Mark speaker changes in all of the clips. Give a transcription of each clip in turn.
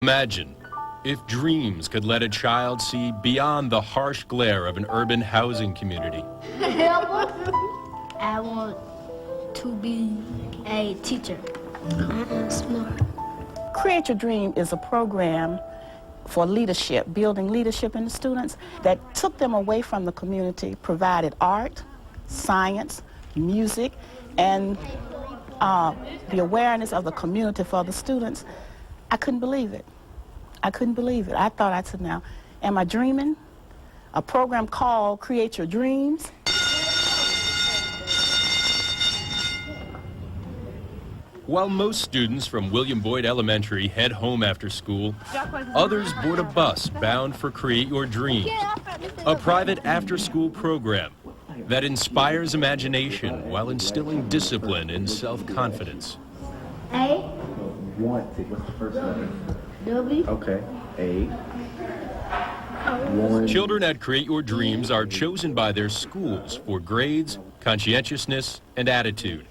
Speaker 1: Imagine if dreams could let a child see beyond the harsh glare of an urban housing community.
Speaker 2: I want to be a teacher. Smart.
Speaker 3: Create Your Dream is a program for leadership, building leadership in the students that took them away from the community, provided art, science, music, and the awareness of the community for the students. I couldn't believe it. I couldn't believe it. I thought, I said, now, am I dreaming? A program called Create Your Dreams.
Speaker 1: While most students from William Boyd Elementary head home after school, others board a bus bound for Create Your Dreams, a private after-school program that inspires imagination while instilling discipline and self-confidence.
Speaker 2: A.
Speaker 4: What's the first letter?
Speaker 2: W.
Speaker 4: Okay. A. One.
Speaker 1: Children at Create Your Dreams are chosen by their schools for grades, conscientiousness, and attitude.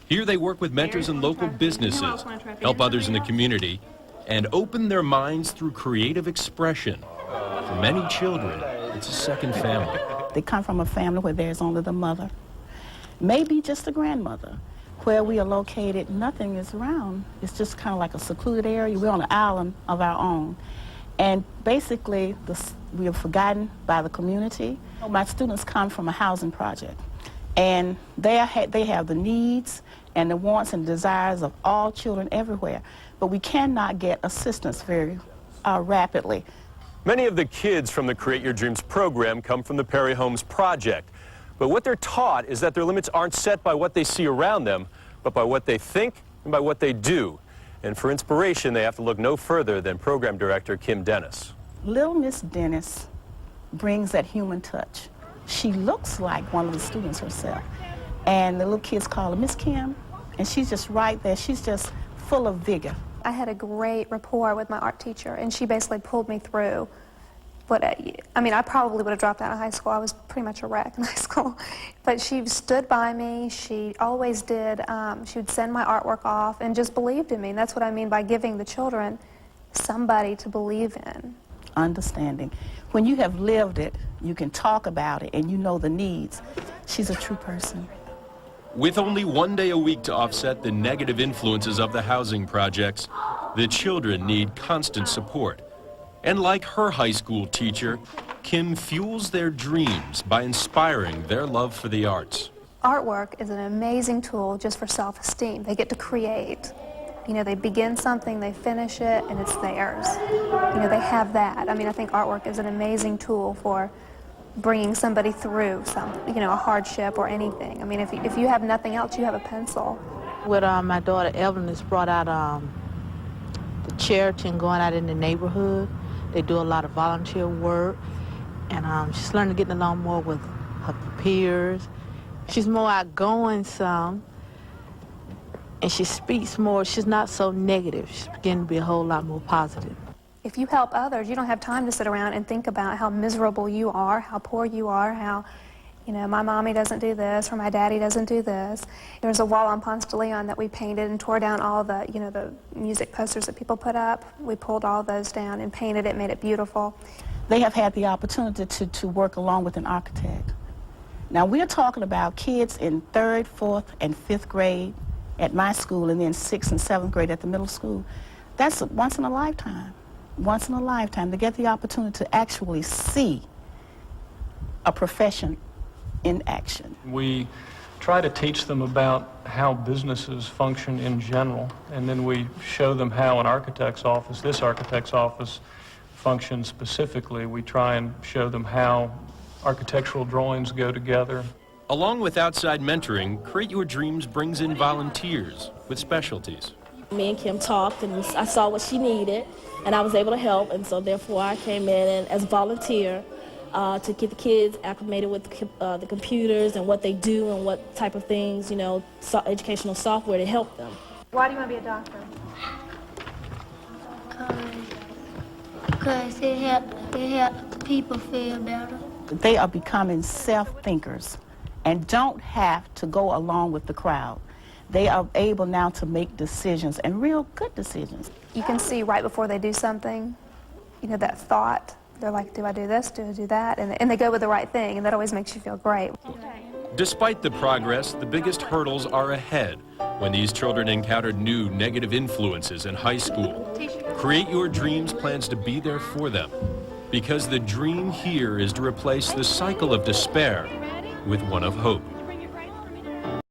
Speaker 1: Here they work with mentors in local businesses, help others in the community, and open their minds through creative expression. For many children, it's a second family.
Speaker 3: They come from a family where there's only the mother, maybe just a grandmother. Where we are located, nothing is around. It's just kind of like a secluded area. We're on an island of our own. And basically, we are forgotten by the community. My students come from a housing project, and they have the needs and the wants and desires of all children everywhere. But we cannot get assistance very rapidly.
Speaker 1: Many of the kids from the Create Your Dreams program come from the Perry Homes Project. But what they're taught is that their limits aren't set by what they see around them, but by what they think and by what they do. And for inspiration, they have to look no further than Program Director Kim Dennis.
Speaker 3: Little Miss Dennis brings that human touch. She looks like one of the students herself. And the little kids call her Miss Kim, and she's just right there. She's just full of vigor.
Speaker 5: I had a great rapport with my art teacher, and she basically pulled me through. I probably would have dropped out of high school. I was pretty much a wreck in high school. But she stood by me. She always did. She would send my artwork off and just believed in me. And that's what I mean by giving the children somebody to believe in.
Speaker 3: Understanding. When you have lived it, you can talk about it and you know the needs. She's a true person.
Speaker 1: With only one day a week to offset the negative influences of the housing projects, the children need constant support. And like her high school teacher, Kim fuels their dreams by inspiring their love for the arts.
Speaker 5: Artwork is an amazing tool just for self-esteem. They get to create. You know, they begin something, they finish it, and it's theirs. You know, they have that. I think artwork is an amazing tool for bringing somebody through a hardship or anything. If you have nothing else, you have a pencil.
Speaker 6: With my daughter Evelyn has brought out the charity and going out in the neighborhood. They do a lot of volunteer work, and she's learning to get along more with her peers. She's more outgoing some, and she speaks more. She's not so negative. She's beginning to be a whole lot more positive.
Speaker 5: If you help others, you don't have time to sit around and think about how miserable you are, how poor you are, how, my mommy doesn't do this or my daddy doesn't do this. There's a wall on Ponce de Leon that we painted and tore down all the, the music posters that people put up. We pulled all those down and painted it, made it beautiful.
Speaker 3: They have had the opportunity to work along with an architect. Now we're talking about kids in 3rd, 4th, and 5th grade at my school, and then 6th and 7th grade at the middle school. That's once in a lifetime. Once in a lifetime to get the opportunity to actually see a profession in action.
Speaker 7: We try to teach them about how businesses function in general, and then we show them how an architect's office, this architect's office, functions specifically. We try and show them how architectural drawings go together.
Speaker 1: Along with outside mentoring, Create Your Dreams brings in volunteers with specialties.
Speaker 8: Me and Kim talked, and I saw what she needed, and I was able to help, and so therefore I came in and, as a volunteer to get the kids acclimated with the computers and what they do and what type of things, educational software to help them.
Speaker 5: Why do you want to be a doctor?
Speaker 2: Because it helps people feel better.
Speaker 3: They are becoming self-thinkers and don't have to go along with the crowd. they are able now to make decisions, and real good decisions.
Speaker 5: You can see right before they do something, you know, that thought. They're like, do I do this, do I do that? And they go with the right thing, and that always makes you feel great.
Speaker 1: Despite the progress, the biggest hurdles are ahead when these children encounter new negative influences in high school. Create Your Dreams plans to be there for them, because the dream here is to replace the cycle of despair with one of hope.